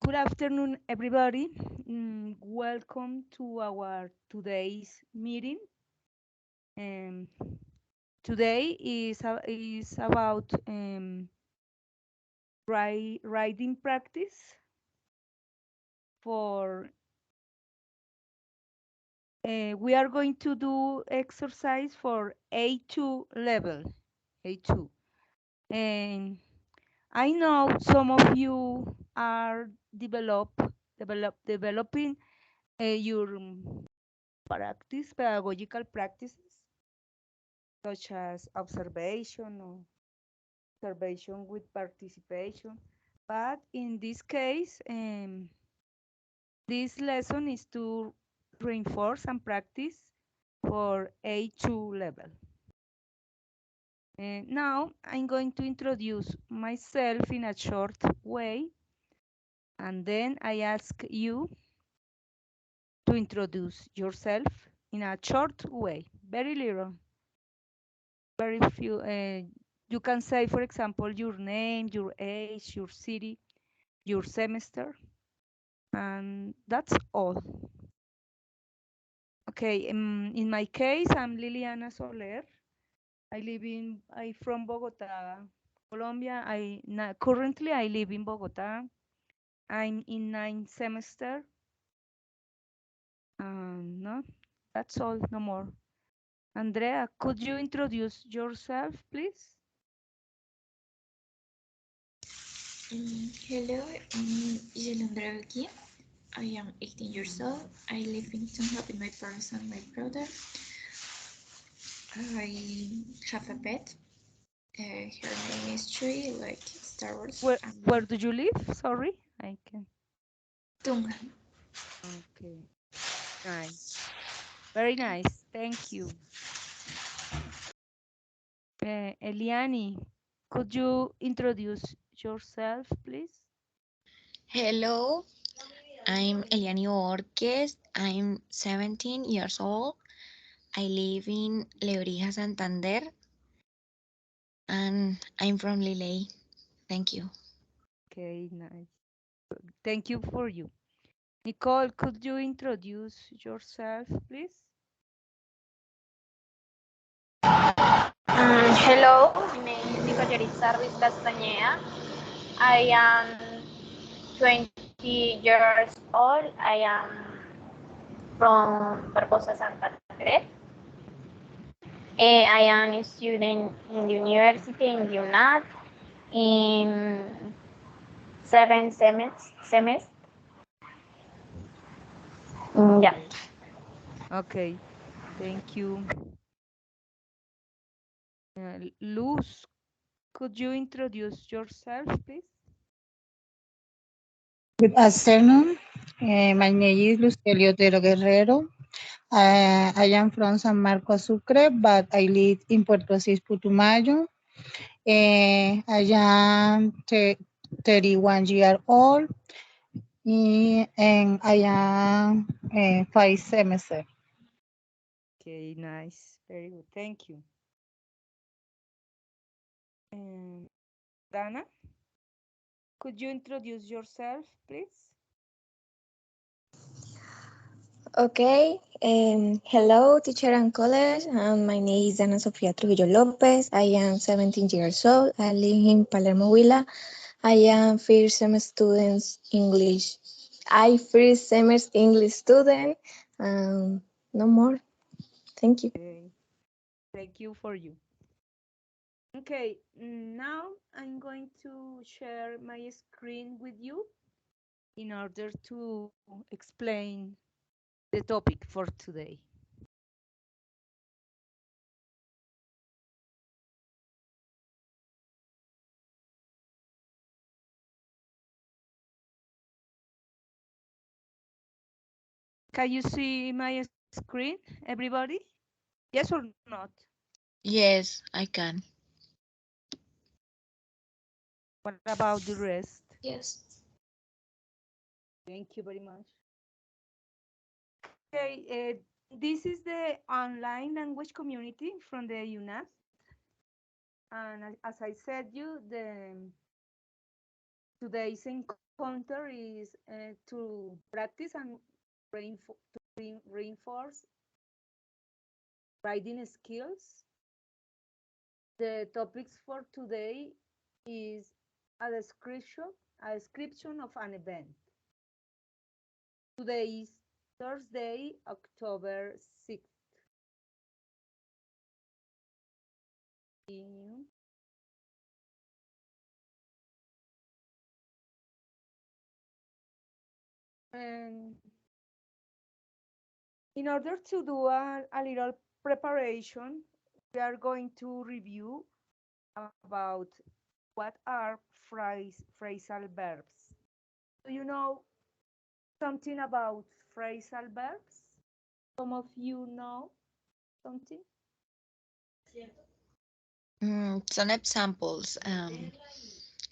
Good afternoon, everybody. Welcome to our today's meeting. Um, Today is about writing practice for. We are going to do exercise for A2 level. A2, and I know some of you are developing your pedagogical practices, such as observation with participation. But in this case, this lesson is to reinforce and practice for A2 level. And now I'm going to introduce myself in a short way, and then I ask you to introduce yourself in a short way, very little, very few. You can say, for example, your name, your age, your city, your semester, and that's all. Okay, in my case, I'm Liliana Soler. I from Bogota, Colombia. Currently I live in Bogota. I'm in ninth semester. No, that's all, no more. Andrea, could you introduce yourself, please? Hello, I'm Yolanda Becky. I am 18 years old. I live in Tunja with my parents and my brother. I have a pet. Her name is Chewie, like Star Wars. Where do you live? Sorry, I can. Tunja. Okay, nice, very nice. Thank you. Eliani, could you introduce yourself, please? Hello, I'm Eliani Orques. I'm 17 years old. I live in Lebrija, Santander, and I'm from Liley. Thank you. Okay, nice. Thank you for you. Nicole, could you introduce yourself, please? Hello, my name is Nicolieritza Ruiz Castañeda. I am 20 years old. I am from Barbosa, Santa Fe. I am a student in the university in UNAT in seventh semester. Yeah. Okay. Okay, thank you. Luz, could you introduce yourself, please? Good afternoon. My name is Lucelio Otero Guerrero. I am from San Marcos, Sucre, but I live in Puerto Asís, Putumayo. I am 31 years old, and I am 5 semester. Okay, nice. Very good. Thank you. Um, Dana, could you introduce yourself, please? Okay, hello, teacher and college. My name is Ana Sofia Trujillo Lopez. I am 17 years old. I live in Palermo, Huila. I am first semester student English. I first semester English student. No more. Thank you. Okay, thank you for you. Okay, now I'm going to share my screen with you in order to explain the topic for today. Can you see my screen, everybody? Yes or not? Yes, I can. What about the rest? Yes. Thank you very much. Okay, this is the online language community from the UNAT. And as I said you, today's counter is to practice and reinforce writing skills. The topics for today is a description of an event. Today is Thursday, October 6th. And in order to do a little preparation, we are going to review about what are phrasal verbs. Do you know something about phrasal verbs? Some of you know something? Some examples.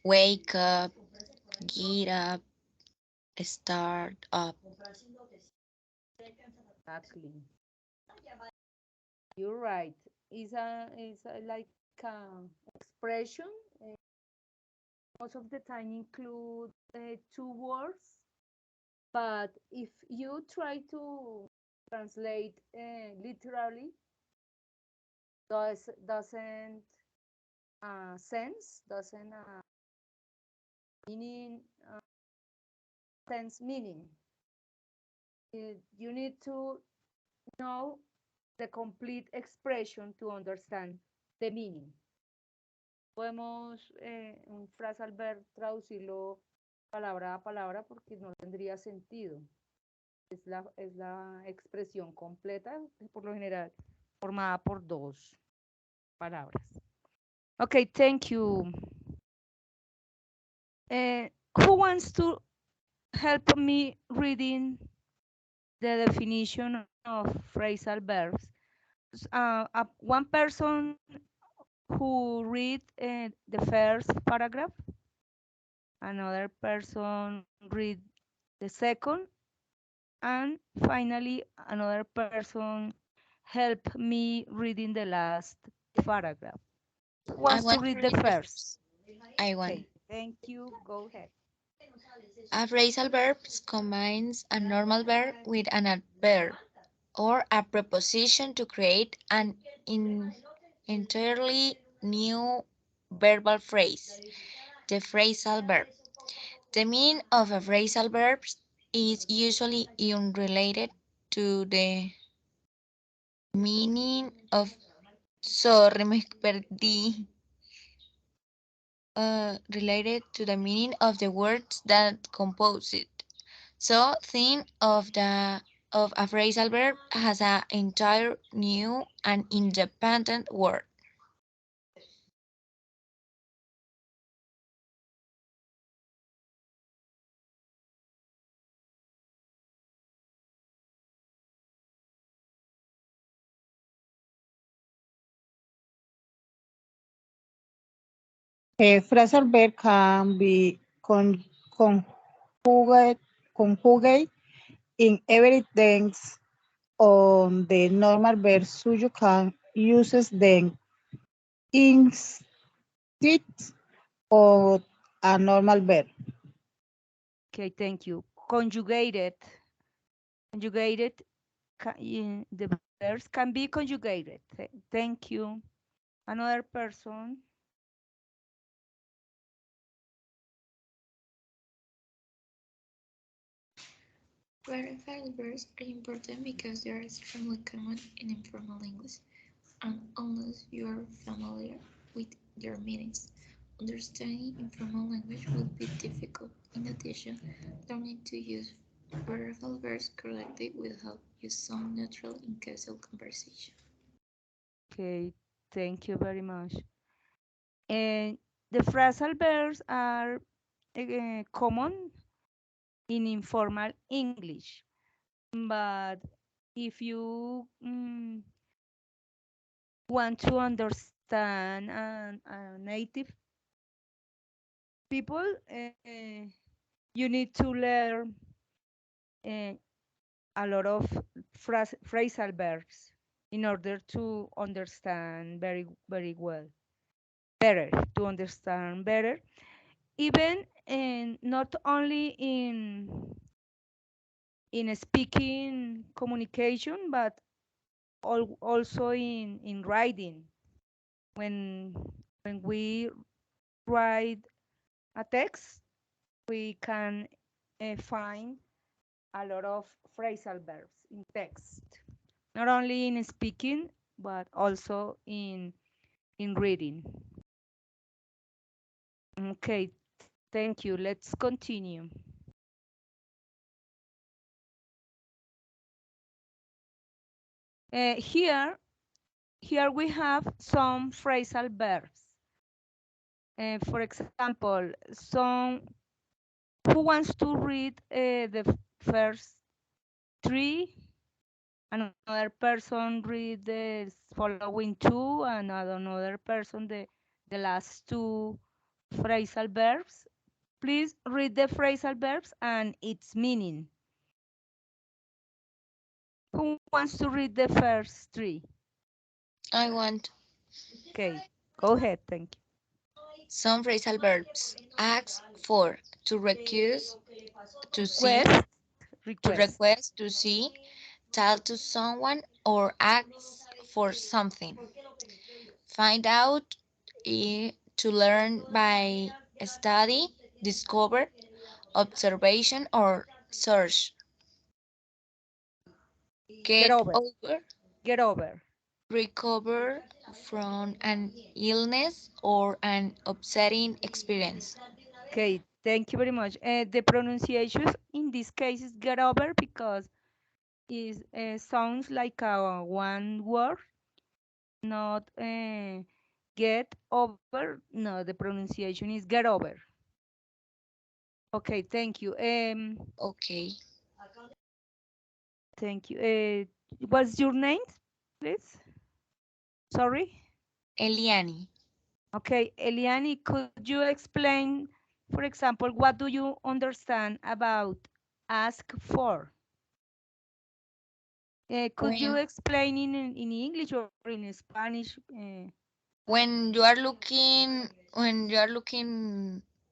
Wake up, get up, start up. Exactly. You're right. It's a like expression. Most of the time include two words, but if you try to translate literally, doesn't doesn't meaning sense meaning. You need to know the complete expression to understand the meaning. Podemos un phrasal verb traducirlo palabra a palabra porque no tendría sentido. Es la expresión completa, por lo general, formada por dos palabras. Okay, thank you. Who wants to help me reading the definition of phrasal verbs? One person who read the first paragraph, another person read the second, and finally another person help me reading the last paragraph. Who I wants to want read to the read the first? I want. Okay, thank you. Go ahead. A phrasal verb combines a normal verb with an adverb or a preposition to create an entirely new verbal phrase, the phrasal verb. The meaning of a phrasal verb is usually unrelated to the meaning of. Sorry, me perdí. Related to the meaning of the words that compose it. So think of a phrasal verb as an entire new and independent word. A phrasal verb can be conjugate in every tense on the normal verb, so you can use them instead of a normal verb. Okay, thank you. Conjugated. The verbs can be conjugated. Thank you. Another person. Verified verbs are important because they are extremely common in informal English, and unless you are familiar with their meanings, understanding informal language will be difficult. In addition, learning to use verified verbs correctly will help you sound natural in casual conversation. Okay, thank you very much. And the phrasal verbs are common in informal English, but if you want to understand a native people, you need to learn uh, a lot of phrasal verbs in order to understand very well, better, to understand better. Even and not only in speaking communication, but also in writing. When we write a text, we can find a lot of phrasal verbs in text, not only in speaking, but also in reading. Okay, thank you. Let's continue. Here we have some phrasal verbs. For example, who wants to read the first three? Another person read the following two, and another person the last two phrasal verbs. Please read the phrasal verbs and its meaning. Who wants to read the first three? I want Okay, go ahead. Thank you. some phrasal verbs. Ask for, to recuse, to see, Request. to see, tell to someone, or ask for something. Find out, to learn by study, discover, observation, or search. Get Get over. over, Get over. recover from an illness or an upsetting experience. Okay, thank you very much. The pronunciations in this case is get over because it sounds like a one word, not get over. No, the pronunciation is get over. Okay, thank you. Okay. Thank you. What's your name, please? Sorry. Eliani. Okay, Eliani, could you explain, for example, what do you understand about ask for? Could you When explain in English or in Spanish? when you are looking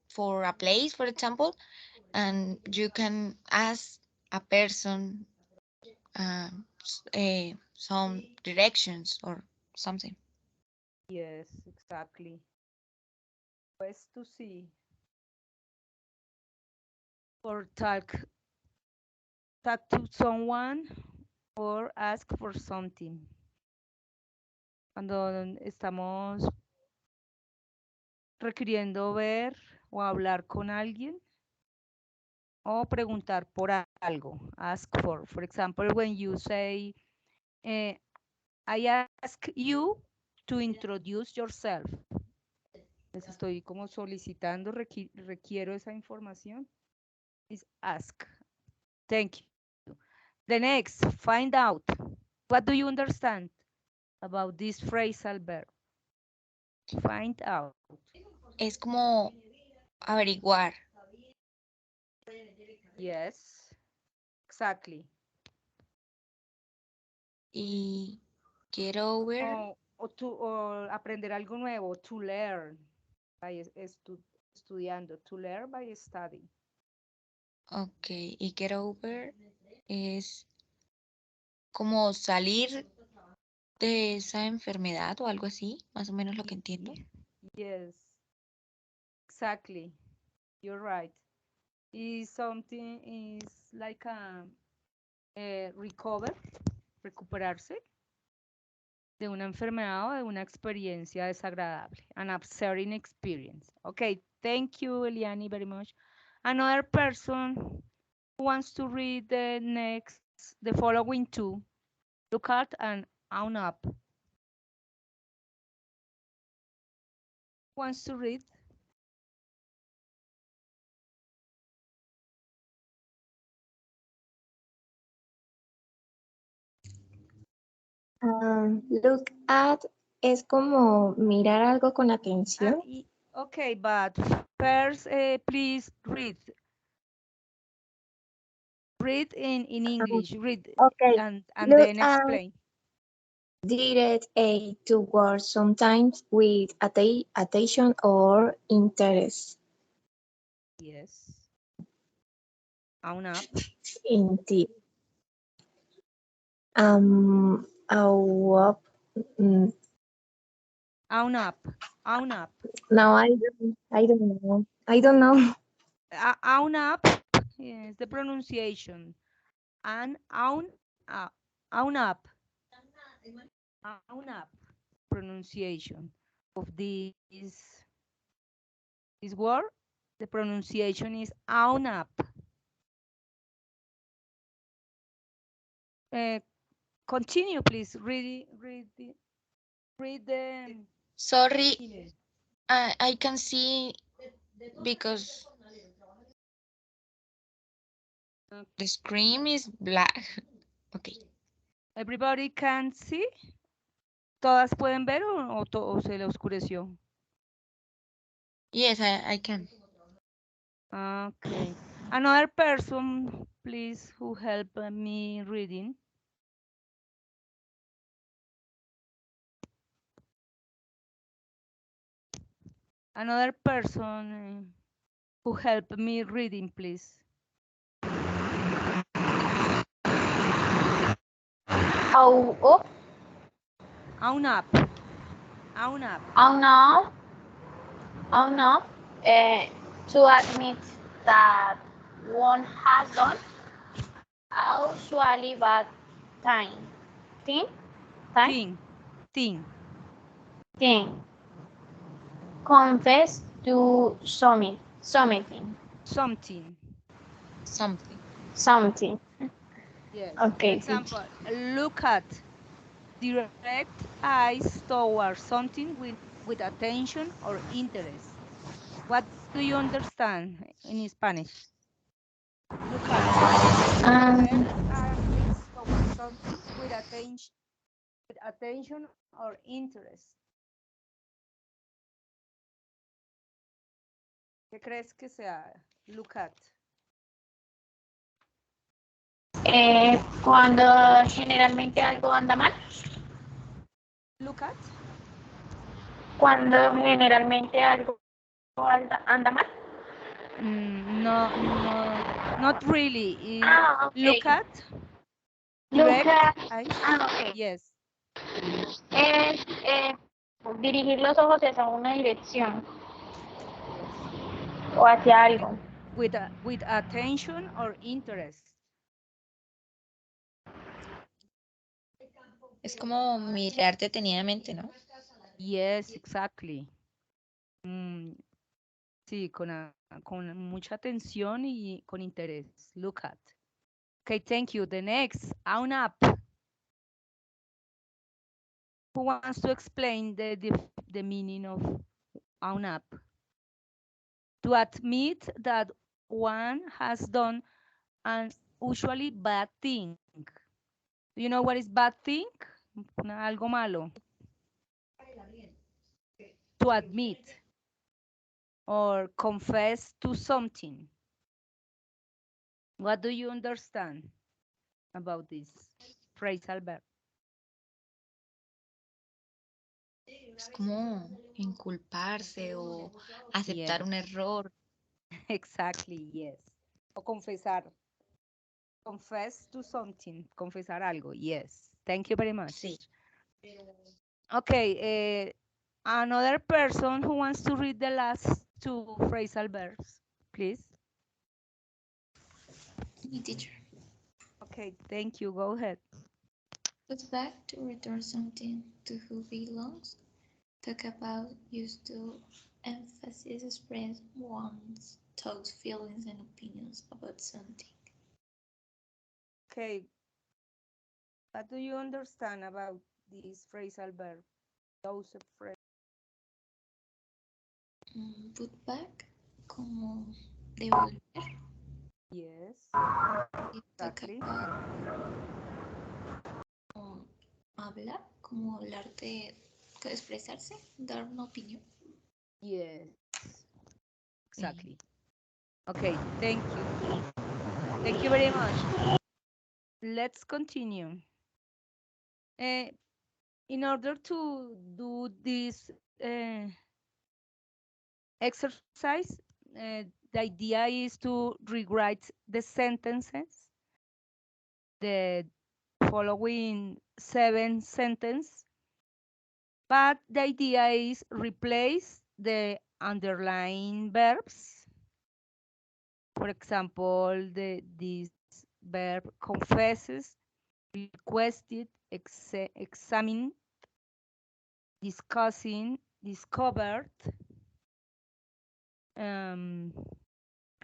for a place, for example, and you can ask a person some directions or something. Yes, exactly. Pues to see or talk to someone or ask for something. Cuando estamos requiriendo ver o hablar con alguien o preguntar por algo. Ask for. For example, when you say, I ask you to introduce yourself. Les estoy como solicitando, requiero esa información. Is ask. Thank you. The next, find out. What do you understand about this phrasal verb? Find out. Es como averiguar. Yes, exactly. Y get over. O aprender algo nuevo, to learn by estudiando, to learn by studying. Ok, y get over es como salir de esa enfermedad o algo así, más o menos lo que entiendo. Yes, exactly. You're right. Is something is like a recover, recuperarse de una enfermedad o de una experiencia desagradable, an upsetting experience. Okay, thank you, Eliani, very much. Another person who wants to read the following two, look at and own up. Wants to read? Look at es como mirar algo con atención. Okay, but first, please read. Read in English. Read Okay. and Look then at explain. direct a to words sometimes with attention or interest. Yes. Own up. Indeed. What? Mm, Own up. Own up. No, I don't know. I don't know. Own up is the pronunciation. And own up. Own up pronunciation of this word. The pronunciation is own up. Continue, please. Read the Sorry, email. I can see because the screen is black. Okay. Everybody can see. ¿Todas pueden ver o se le oscureció? Yes, I can. Okay. Another person, please, who help me reading. Another person who help me reading, please. Oh, oh, Own up. Own up. oh no. Oh no. To admit that one has done usually bad time. Thing? Time? Thing. Confess to something. Something. Something. Yes. Okay. Example, look at. Direct eyes towards something with attention or interest. What do you understand in Spanish? Look at. Um, Direct eyes towards something with attention or interest. ¿Qué crees que sea? Look at. Cuando generalmente algo anda mal. Look at. Cuando generalmente algo anda mal. No, not really. Okay. Look at. Look Direct at. eyes. Okay. Yes. Es dirigir los ojos hacia una dirección Yes. o hacia algo. With attention or interest. Es como mirar detenidamente, ¿no? Yes, exactly. Sí, con mucha atención y con interés. Look at. Okay, thank you. The next, own up. Who wants to explain the meaning of own up? To admit that one has done an usually bad thing. Do you know what is bad thing? Algo malo. To admit or confess to something. What do you understand about this phrasal verb? Es como inculparse o aceptar Yes. un error. Exactly, yes. O confesar. Confess to something. Confesar algo. Yes. Thank you very much. Sí. Okay. Another person who wants to read the last two phrasal verbs, please. Me, teacher. Okay, thank you. Go ahead. Put back to return something to who belongs. Talk about used to emphasis express one's thoughts, feelings, and opinions about something. Okay. What do you understand about this phrasal verb? Those phrases. Put back, como devolver. Yes. Y talk Exactly. about, como hablar, como hablar de expresarse, dar una opinión. Yes. Exactly. Okay, thank you. Thank you very much. Let's continue. In order to do this exercise, the idea is to rewrite the sentences, the following 7 sentences, but the idea is replace the underlying verbs. For example, this verb confesses, requested, examined, discussing, discovered,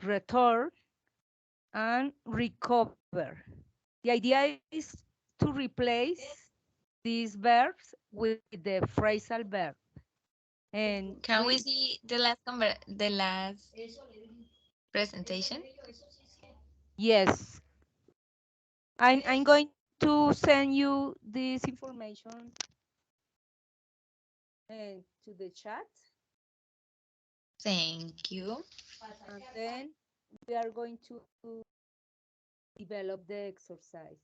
return, and recover. The idea is to replace these verbs with the phrasal verb. And Can we see the last presentation? yes, I'm going to send you this information to the chat, Thank you. and then we are going to develop the exercise.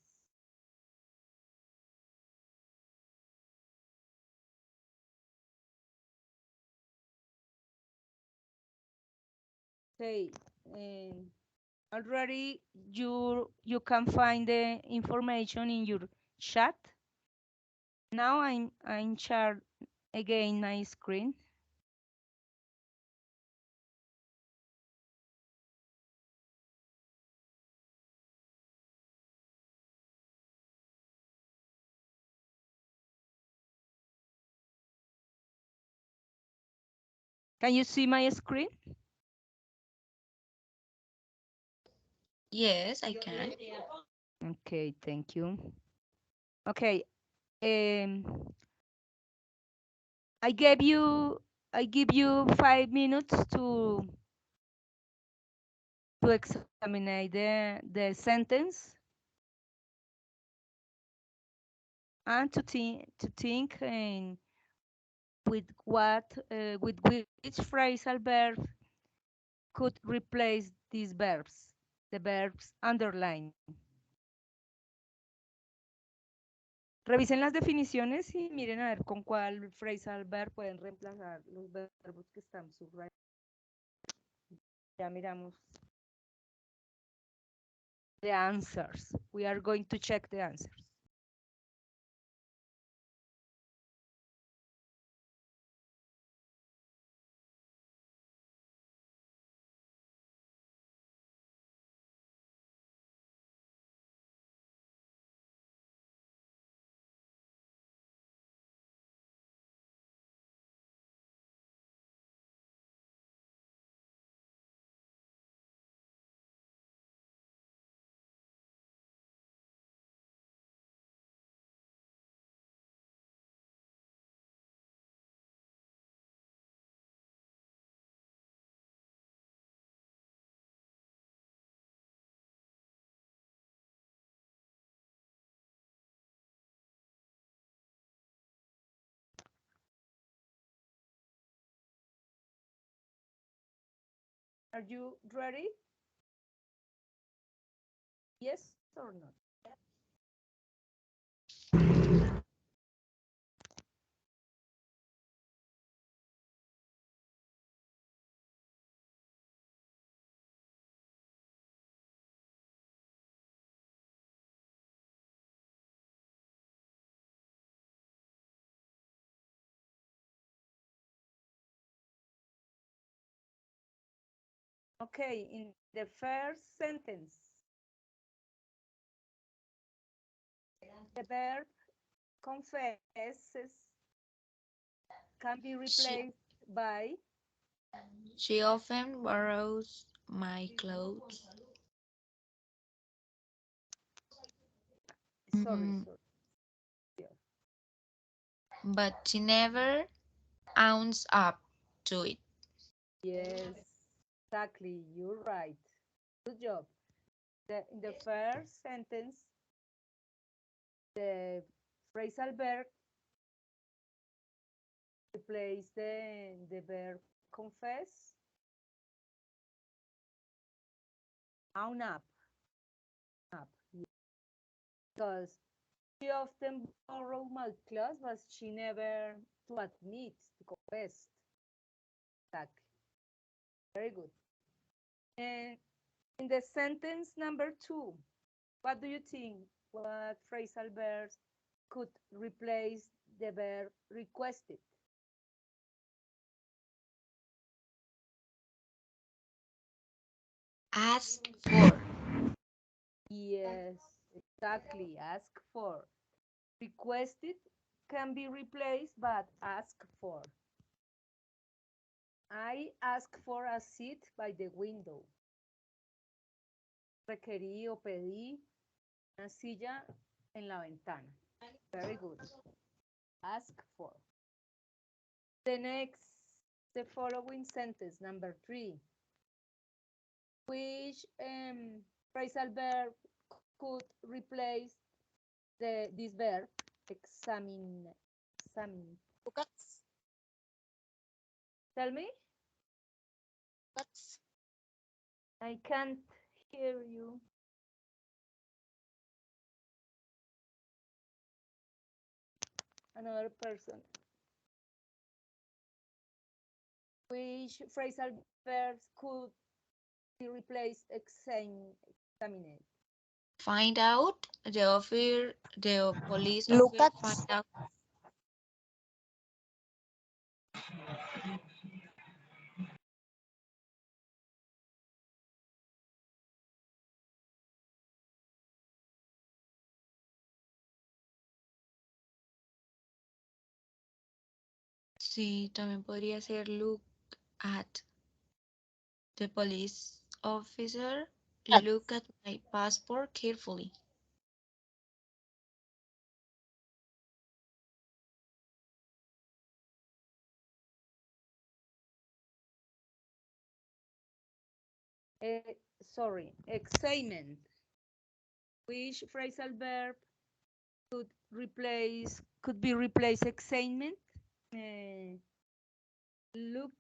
Okay, and already you can find the information in your chat. Now I'm share again my screen. Can you see my screen? Yes, I can. Okay, thank you. Okay, um, I give you 5 minutes to examine the sentence and to think with which phrasal verb could replace these verbs, the verbs underlined. Revisen las definiciones y miren a ver con cuál phrasal verb pueden reemplazar los verbos que están subrayados. Ya miramos the answers. We are going to check the answers. Are you ready? Yes or not? Okay, in the first sentence, the verb confesses can be replaced by, She often borrows my clothes. sorry, Mhm. sorry. But she never owns up to it. Yes, exactly, you're right. Good job. In the first sentence, the phrasal verb replace the verb confess, own up. Because she often borrow my clothes, but she never to admit, to confess. Exactly. Very good. And in the sentence number 2, what do you think? What phrasal verbs could replace the verb requested? Ask for. Yes, exactly. Ask for. Requested can be replaced, but ask for. I ask for a seat by the window. Requerí o pedí una silla en la ventana. Very good. Ask for. The following sentence, number 3. Which phrasal verb could replace this verb? Examine. Look at. Tell me. That's I can't hear you. Another person. Which phrasal verbs could be replaced? Examine. Find out. The police look officer at. find out. Sí, también podría ser look at. The police officer look at my passport carefully. Sorry, examen. Which phrasal verb could be replaced examen? Look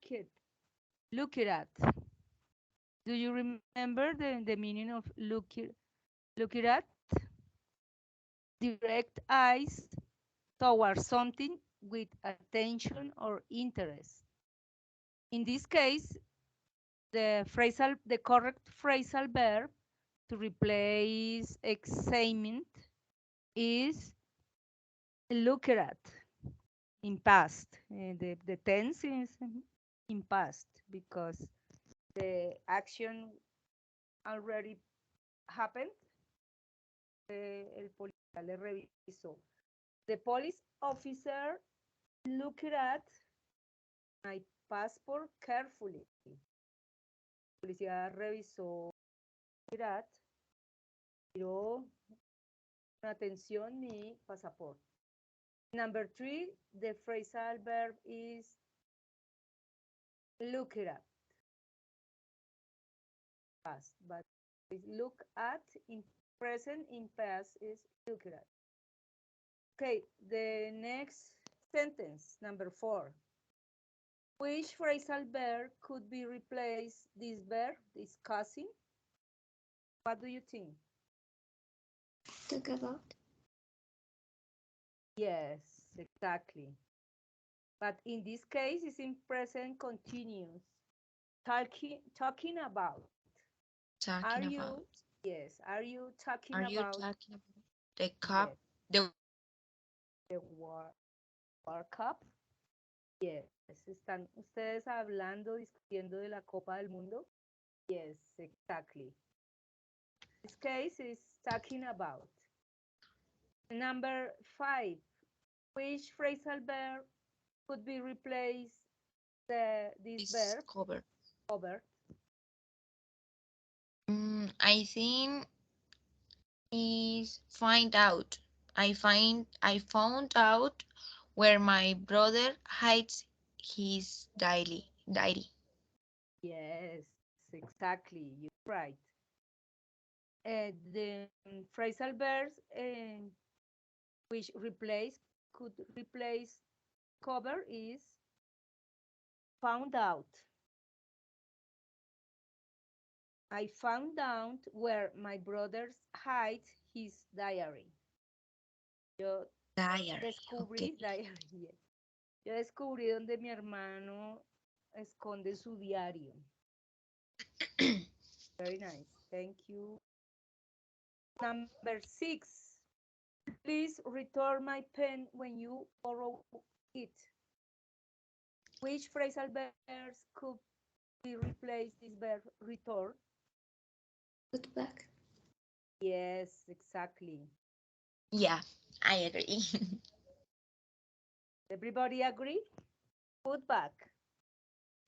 it at. Do you remember the meaning of look it at? Direct eyes towards something with attention or interest. In this case, the correct phrasal verb to replace examined is look at in past. The tense is in past because the action already happened. El policía le revisó. The police officer looked at my passport carefully. La policía revisó, miró con atención mi pasaporte. Number 3, the phrasal verb is look at. Past, but look at in present, in past is look at. Okay, the next sentence, number 4. Which phrasal verb could be replaced this verb, discussing? What do you think? Talk about. Yes, exactly. But in this case, it's in present continuous. Talking about. Are Talking you? about. Yes. Are you talking Are you about talking about the cup? yes, the World Cup? Yes. ¿Están ustedes hablando, discutiendo de la Copa del Mundo? Yes, exactly. This case is talking about. Number 5. Which phrasal verb could be replaced this verb? Discover. Cover. I think is find out. I found out where my brother hides his diary. Yes, exactly. You're right. The phrasal verbs which could replace cover is found out. I found out where my brother hides his diary. Yo Diary. descubrí Okay. diary. Yes. Yo descubrí donde mi hermano esconde su diario. Very nice. Thank you. Number 6. Please return my pen when you borrow it. Which phrasal verbs could we replace this verb return? Put back. Yes, exactly. Yeah, I agree. Everybody agree? Put back.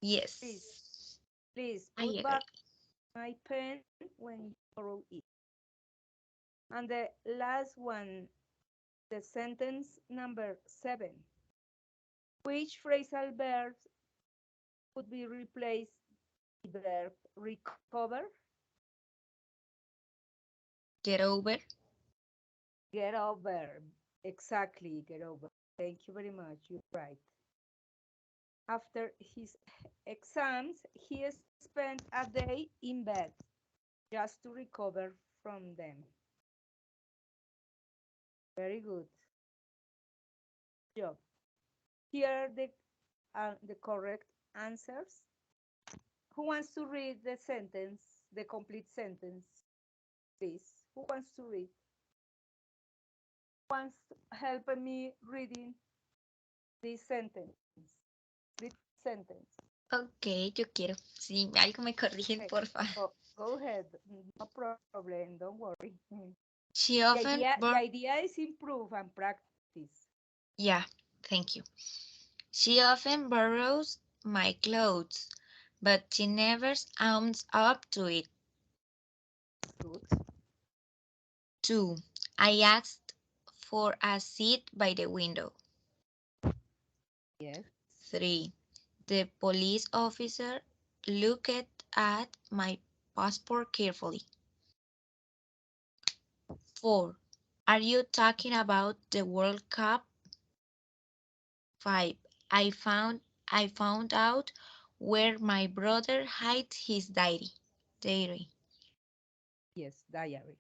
Yes, Please I put agree. back my pen when you borrow it. And the last one, the sentence number 7. Which phrasal verbs could be replaced with the verb recover? Get over. Get over. Exactly, get over. Thank you very much. You're right. After his exams, he spent a day in bed just to recover from them. Very good job. Here are the correct answers. Who wants to read the sentence, the complete sentence, please? Who wants to read? Who wants to help me reading this sentence? This sentence. Ok, yo quiero. Si algo me corrigen, Okay. porfa. Go ahead. No problem. Don't worry. She The often idea is improve and practice. Yeah, thank you. She often borrows my clothes, but she never owns up to it. Good. 2. I asked for a seat by the window. Yes. 3. The police officer looked at my passport carefully. 4. Are you talking about the World Cup? 5. I found out where my brother hides his diary. Yes, diary.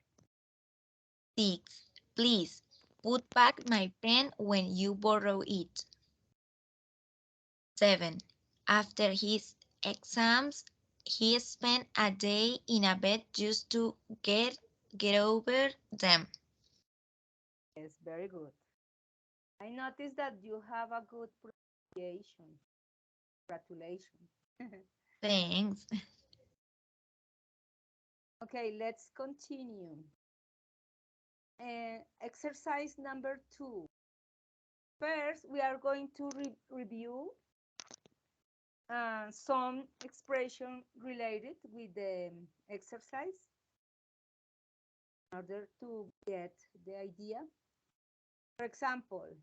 6. Please put back my pen when you borrow it. 7. After his exams, he spent a day in a bed just to get over them. Yes, very good. I noticed that you have a good pronunciation. Congratulations. Thanks. Okay, let's continue. Exercise number 2. First, we are going to review some expression related with the exercise in order to get the idea. For example,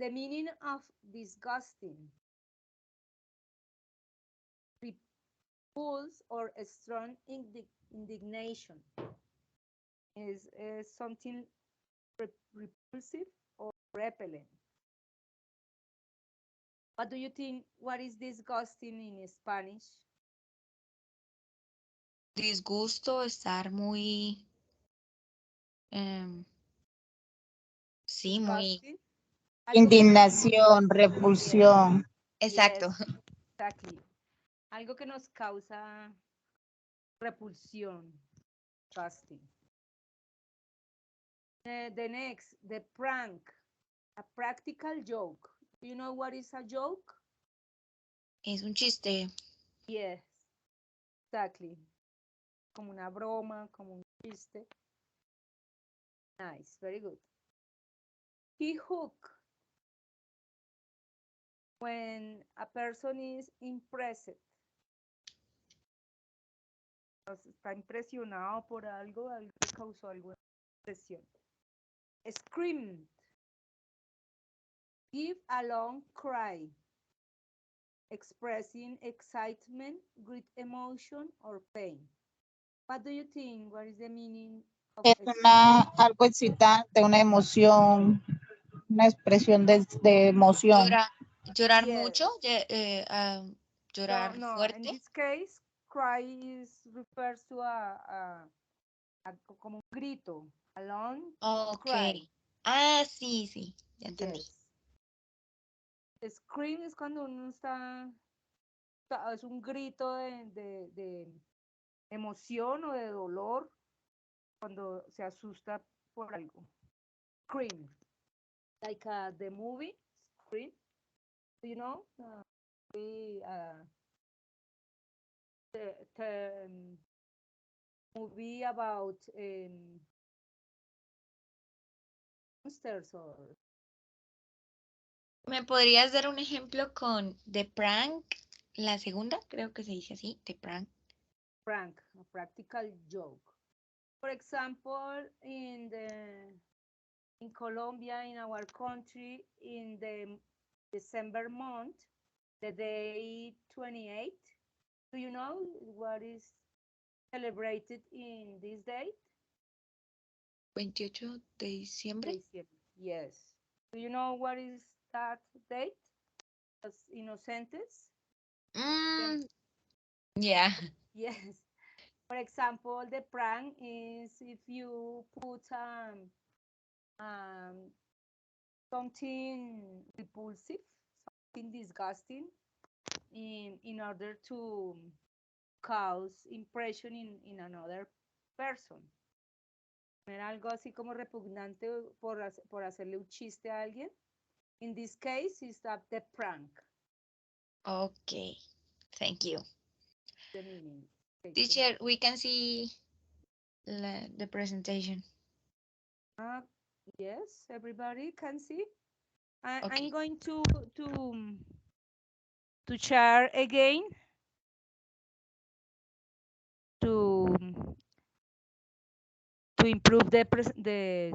the meaning of disgusting, repulse, or a strong indignation is something repulsive or repellent. What do you think? What is disgusting in Spanish? Disgusto, estar muy... sí, muy... Disgusting. Indignación, repulsión. Exacto. Yes, exactly. Algo que nos causa repulsión, disgusting. The next, the prank, a practical joke. Do you know what is a joke? Es un chiste. Yes, exactly. Como una broma, como un chiste. Nice, very good. He hook. When a person is impressed. Está impresionado por algo, algo que causó alguna impresión. Screamed. Give a long cry. Expressing excitement, great emotion, or pain. What do you think? What is the meaning of Es algo excitante, una emoción, una expresión de emoción. Llorar Yes. mucho, llorar No, fuerte. in this case, cry refers to como un grito, a long cry. Ah, sí, ya entendí. Yes. Scream es cuando uno está, es un grito de emoción o de dolor cuando se asusta por algo. Scream, like the movie Scream. Do you know? The movie about monsters or ¿Me podrías dar un ejemplo con The Prank? La segunda, creo que se dice así, The Prank. prank, a practical joke. For example, in Colombia, in our country, in the December month, the day 28, do you know what is celebrated in this date? 28 de diciembre. Yes. Do you know what is that date? Los Inocentes? Yeah. Yes. For example, the prank is if you put something repulsive, something disgusting in order to cause impression in another person. Poner algo así como repugnante por hacerle un chiste a alguien. In this case, is that the prank. Okay. Thank you. The meaning. Teacher, we can see the presentation. Yes, everybody can see. Okay. I'm going to share again to improve the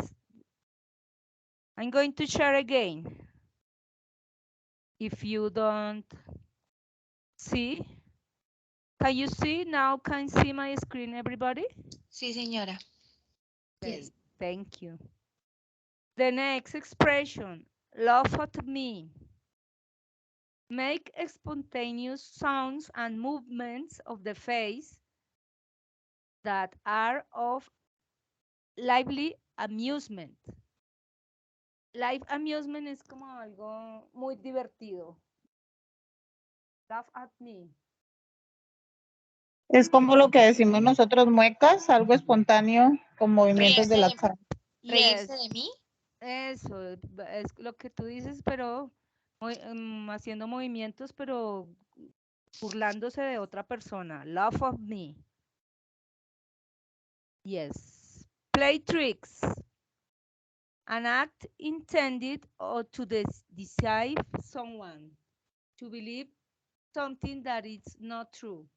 I'm going to share again. If you don't see, can you see now? Can see my screen, everybody? Sí, señora. Okay, Yes. thank you. The next expression, laugh at me. Make spontaneous sounds and movements of the face that are of lively amusement. Live amusement es como algo muy divertido. Laugh at me. Es como lo que decimos nosotros muecas, algo espontáneo con movimientos de la cara. ¿Reírse de mí? Eso, es lo que tú dices, pero haciendo movimientos, pero burlándose de otra persona. Laugh at me. Yes. Play tricks. An act intended or to deceive someone, to believe something that is not true.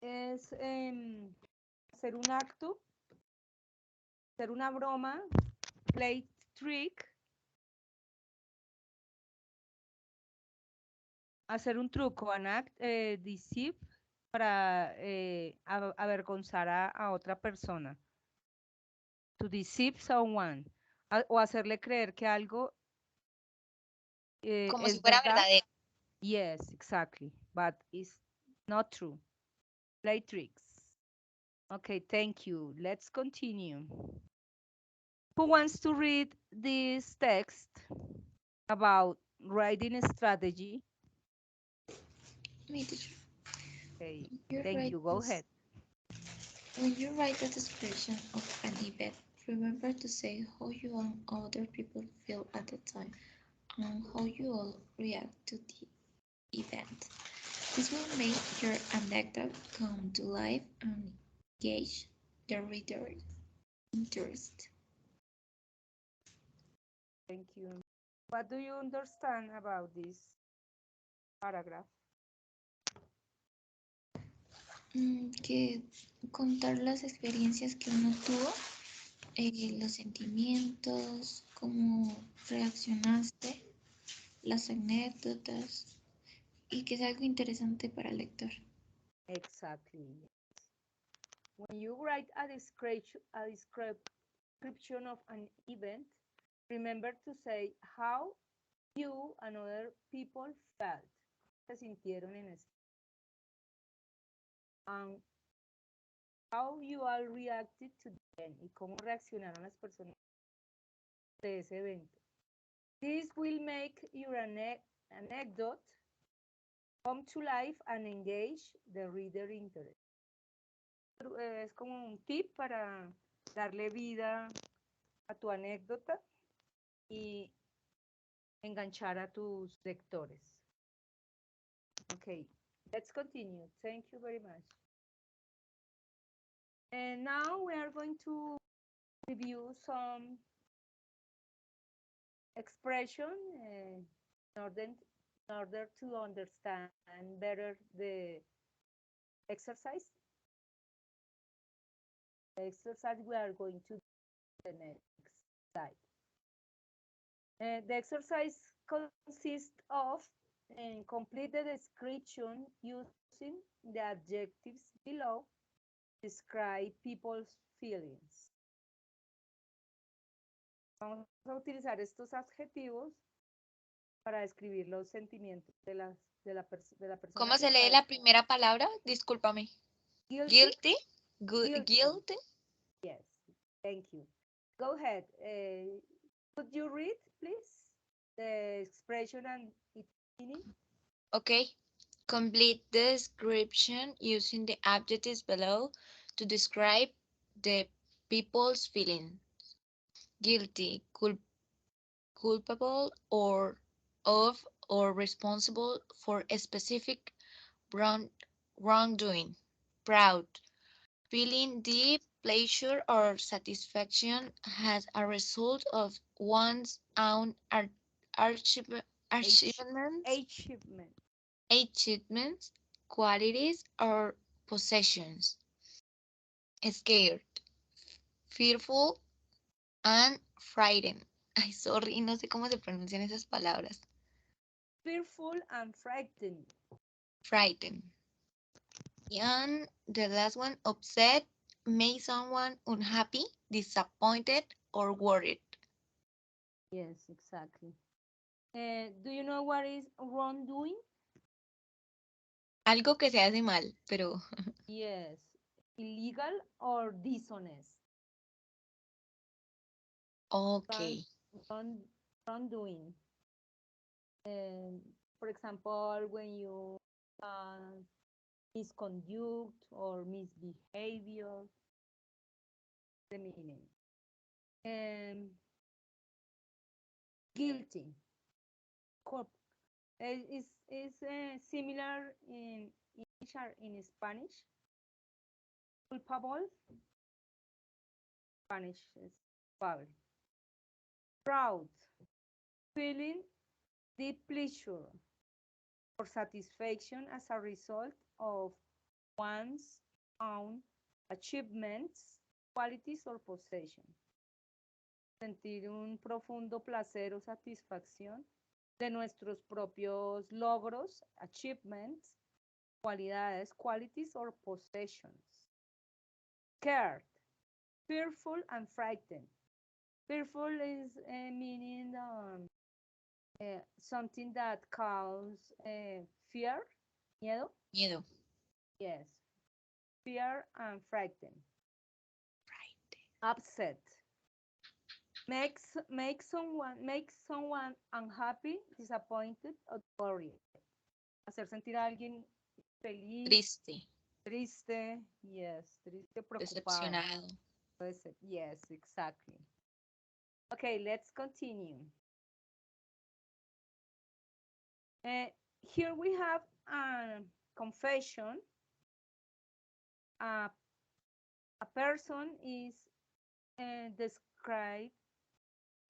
Es hacer un acto, hacer una broma, play trick, hacer un truco, an act, deceive, para avergonzar a otra persona. To deceive someone. O hacerle creer que algo Como es si fuera verdad. verdadero. Yes, exactly. But it's not true. Play tricks. Okay, thank you. Let's continue. Who wants to read this text about writing strategy? Me, teacher. Okay, thank you. Go ahead. When you write a description of an event, remember to say how you and other people feel at the time and how you all react to the event. This will make your anecdote come to life and engage the reader's interest. Thank you. What do you understand about this paragraph? Que contar las experiencias que uno tuvo, los sentimientos, cómo reaccionaste, las anécdotas y que sea algo interesante para el lector. Exactly. When you write a description of an event, remember to say how you and other people felt. Se sintieron en eso. And how you all reacted to the event. Y cómo reaccionaron las personas de ese evento. This will make your anecdote come to life and engage the reader interest. Es como un tip para darle vida a tu anécdota y enganchar a tus lectores. Okay, let's continue. Thank you very much. And now we are going to review some expression in order to understand better the exercise. The exercise we are going to do the next slide. The exercise consists of complete the description using the adjectives below. Describe people's feelings. Vamos a utilizar estos adjetivos para describir los sentimientos de la persona. ¿Cómo se lee la primera palabra? Discúlpame. Guilty? Guilty. Yes, thank you. Go ahead. Could you read, please, the expression and its meaning? Okay. Complete the description using the adjectives below to describe the people's feelings. Guilty, culpable, or of or responsible for a specific wrongdoing. Proud, feeling deep pleasure or satisfaction as a result of one's own achievements, qualities, or possessions. Scared, fearful, and frightened. Ay, sorry, no sé cómo se pronuncian esas palabras. Fearful and frightened. Frightened. And the last one, upset, make someone unhappy, disappointed, or worried. Yes, exactly. Do you know what is wrongdoing? Algo que se hace mal, pero... Yes, illegal or dishonest. Okay. Wrongdoing. For example, when you misconduct or misbehavior, the meaning. Guilty. Is similar in English or in Spanish. Culpable. Spanish is culpable. Proud. Feeling deep pleasure or satisfaction as a result of one's own achievements, qualities, or possessions. Sentir un profundo placer o satisfacción de nuestros propios logros, achievements, cualidades, qualities, or possessions. Scared, fearful, and frightened. Fearful is meaning something that causes fear, miedo. Miedo. Yes, fear and frightened. Upset. Make someone unhappy, disappointed, or worried. Hacer sentir a alguien feliz. Triste. Triste, yes, triste, preocupado. Decepcionado. Yes, exactly. Okay, let's continue. Here we have a confession. A person is described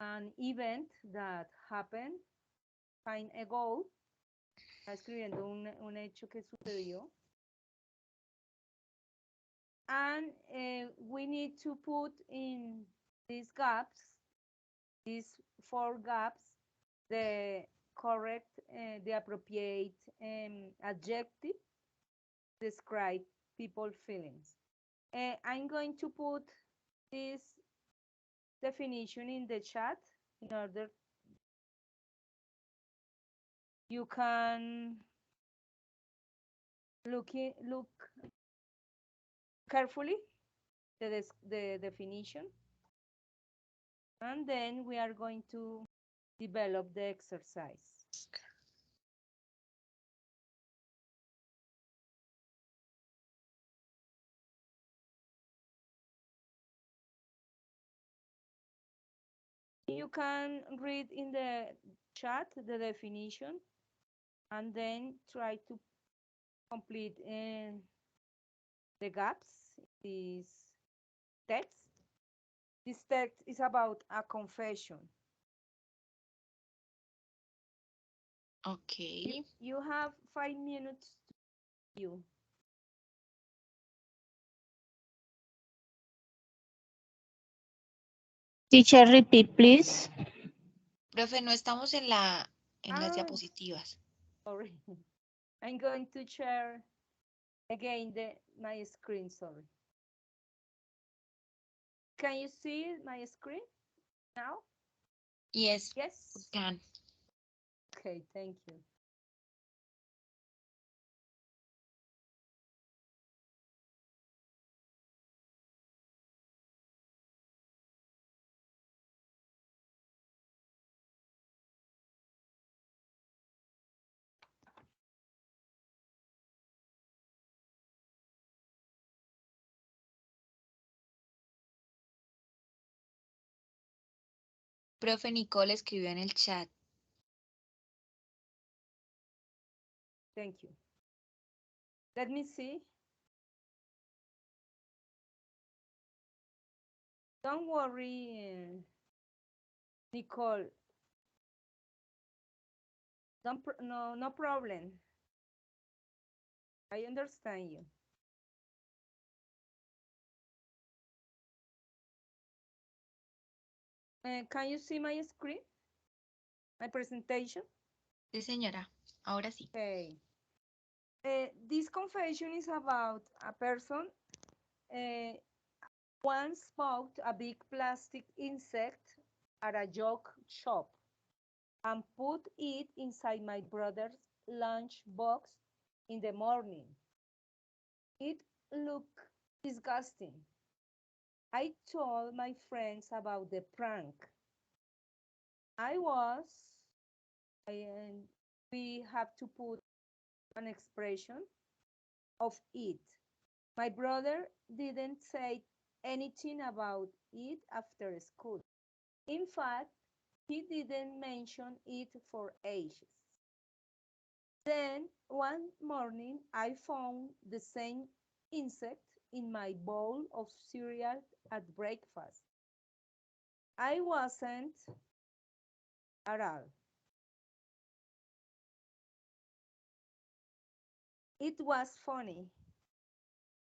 an event that happened time ago. Está escribiendo un hecho que sucedió. And we need to put in these gaps, these 4 gaps, the correct, the appropriate adjective describe people's feelings. I'm going to put this definition in the chat in order you can look carefully the definition, and then we are going to develop the exercise. You can read in the chat the definition and then try to complete the gaps in this text. This text is about a confession. Okay. You have 5 minutes to you. Teacher, repeat, please. Profe, no estamos en las Ah. diapositivas. Sorry. I'm going to share again my screen, sorry. Can you see my screen now? Yes, we Yes? can. Okay, thank you. Profe Nicole escribió en el chat. Thank you. Let me see. Don't worry, Nicole. No problem. I understand you. Can you see my screen? My presentation? Sí, señora. Ahora sí. Okay. This confession is about a person once bought a big plastic insect at a joke shop and put it inside my brother's lunch box in the morning. It looked disgusting. I told my friends about the prank. And we have to put an expression of it. My brother didn't say anything about it after school. In fact, he didn't mention it for ages. Then one morning, I found the same insect in my bowl of cereal at breakfast. I wasn't at all. It was funny.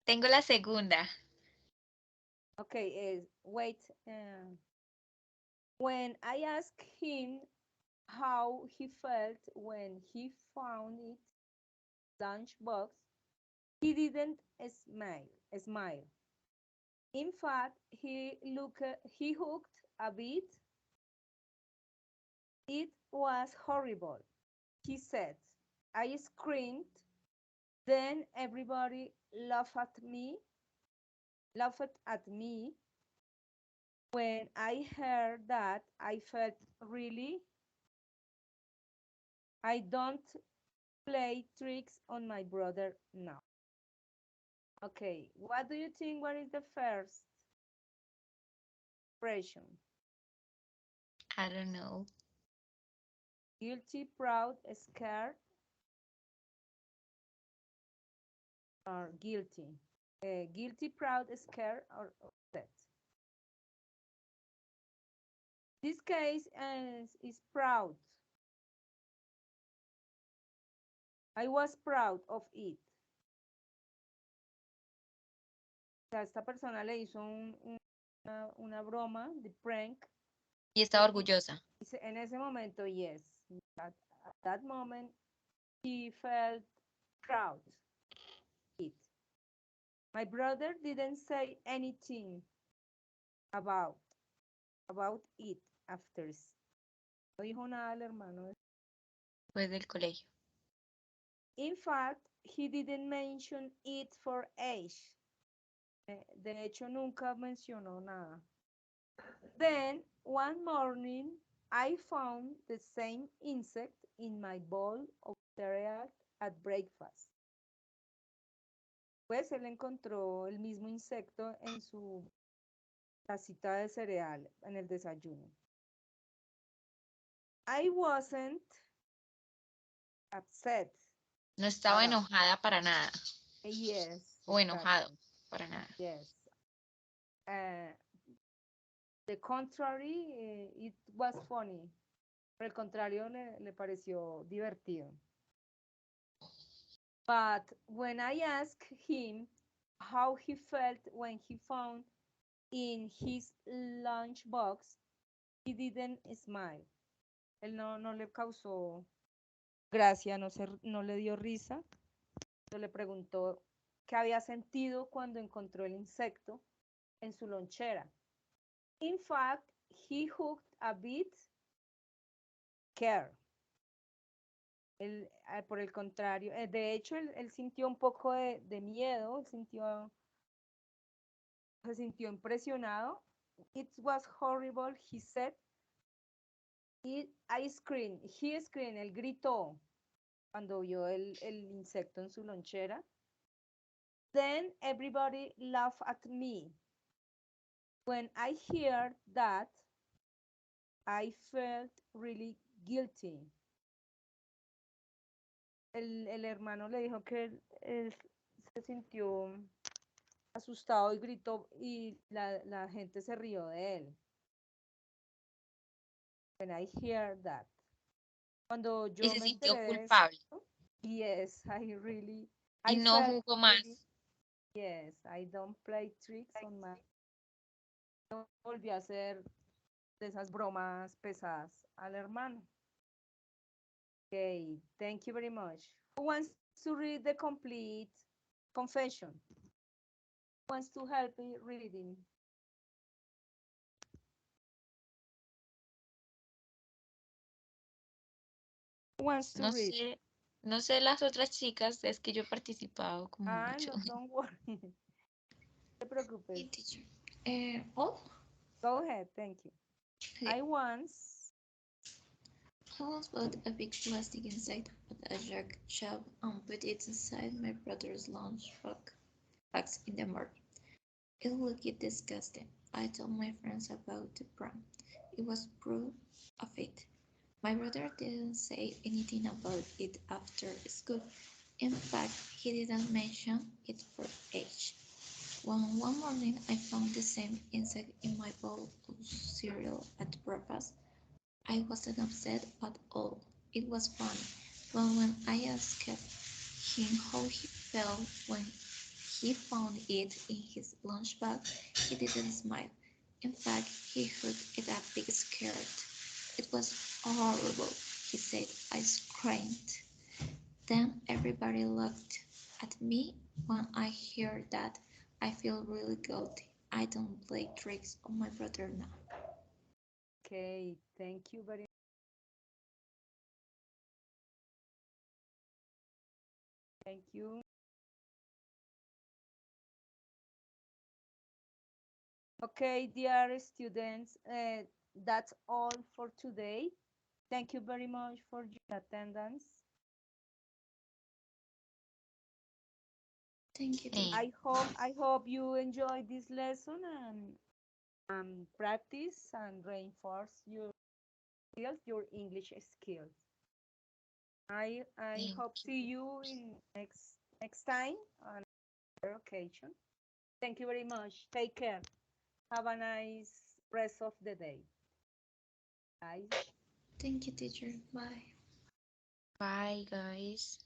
Tengo la segunda. Okay, wait. When I asked him how he felt when he found it lunchbox, he didn't smile. In fact, he hooked a bit. It was horrible, he said. I screamed. Then everybody laughed at me. When I heard that, I felt really. I don't play tricks on my brother now. Okay, what do you think? What is the first expression? I don't know. Guilty, proud, scared, or guilty? Guilty, proud, scared, or upset? This case is proud. I was proud of it. O sea, esta persona le hizo una broma de prank. Y estaba orgullosa. En ese momento, yes. At that moment, he felt proud of it. My brother didn't say anything about it after. No dijo nada al hermano. Después del colegio. In fact, he didn't mention it for age. De hecho, nunca mencionó nada. Then, one morning, I found the same insect in my bowl of cereal at breakfast. Pues él encontró el mismo insecto en su tacita de cereal en el desayuno. I wasn't upset. No estaba at all. enojada para nada. Yes, O enojado exactly. para nada. Yes. Uh, the contrary, it was funny. Por el contrario, le pareció divertido. But when I asked him how he felt when he found in his lunchbox, he didn't smile. Él no le causó gracia, no le dio risa. Le preguntó qué había sentido cuando encontró el insecto en su lonchera. In fact, he hooked a bit care. Por el contrario, de hecho, él sintió un poco de miedo, se sintió impresionado. It was horrible, he said. I screamed, he screamed, él gritó cuando vio el insecto en su lonchera. Then everybody laughed at me. When I heard that, I felt really guilty. El hermano le dijo que él se sintió asustado y gritó y la gente se rió de él. When I hear that. Cuando Y yo se me sintió enteré de culpable. esto, yes, I Y no felt jugó really, más. yes, I don't play tricks on my. No volví a hacer de esas bromas pesadas al hermano. Okay, thank you very much. Who wants to read the complete confession? Who wants to help me reading? Who wants to No read? sé, no sé las otras chicas, es que yo he participado como Ah, mucho. no, don't worry. No te preocupes. Hey, teacher. All? Go ahead, thank you. Okay. I once bought a big plastic insect at a junk shop and put it inside my brother's lunch box in the morning. It looked disgusting. I told my friends about the prank. It was proof of it. My brother didn't say anything about it after school. In fact, he didn't mention it for age. When one morning I found the same insect in my bowl of cereal at breakfast, I wasn't upset at all. It was funny. But when I asked him how he felt when he found it in his lunch bag, he didn't smile. In fact, he hugged it a big scared. It was horrible, he said. I screamed. Then everybody looked at me. When I hear that, I feel really guilty. I don't play tricks on my brother now. Okay, thank you very much. Thank you. Okay, dear students, that's all for today. Thank you very much for your attendance. Thank you, Sí. teacher. I hope you enjoyed this lesson and practice and reinforce your skills, your English skills. I Thank hope you. see you in next time on another occasion. Thank you very much. Take care. Have a nice rest of the day. Bye. Thank you, teacher. Bye. Bye, guys.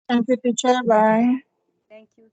Thank you, teacher. Bye. Thank you.